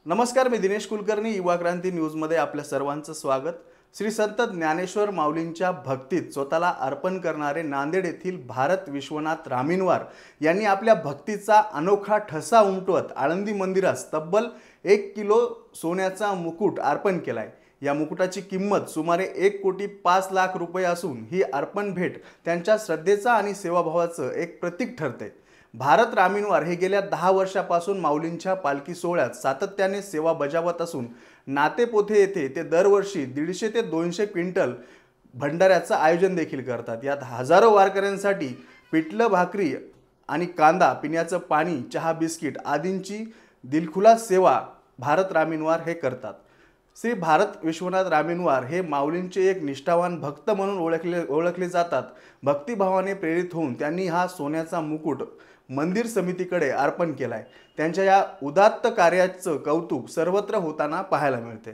नमस्कार, मी दिनेश कुलकर्णी. युवा क्रांती न्यूजमध्ये आपल्या सर्वांचं स्वागत. श्री संत ज्ञानेश्वर माऊलींच्या भक्तीत स्वतःला अर्पण करणारे नांदेड येथील भारत विश्वनाथ रामीनवार यांनी आपल्या भक्तीचा अनोखा ठसा उमटवत आळंदी मंदिरास तब्बल 1 किलो सोन्याचा मुकुट अर्पण केलाय. या मुकुटाची किंमत सुमारे 1,05,00,000 रुपये असून ही अर्पण भेट त्यांच्या श्रद्धेचा आणि सेवाभावाचं एक प्रतीक ठरते. भारत रामीनवार हे गेल्या 10 वर्षापासून माऊलींच्या पालखी सोहळ्यात सातत्याने सेवा बजावत असून नातेपोथे येथे ते दरवर्षी 150 ते 200 क्विंटल भंडाऱ्याचं आयोजन देखील करतात. यात हजारो वारकऱ्यांसाठी पिठलं भाकरी आणि कांदा, पिण्याचं पाणी, चहा, बिस्किट आदींची दिलखुलास सेवा भारत रामीनवार हे करतात. श्री भारत विश्वनाथ रामीनवार हे माऊलींचे एक निष्ठावान भक्त म्हणून ओळखले जातात. भक्तिभावाने प्रेरित होऊन त्यांनी हा सोन्याचा मुकुट मंदिर समितीकडे अर्पण केलाय. त्यांच्या या उदात्त कार्याचं कौतुक सर्वत्र होताना पाहायला मिळते.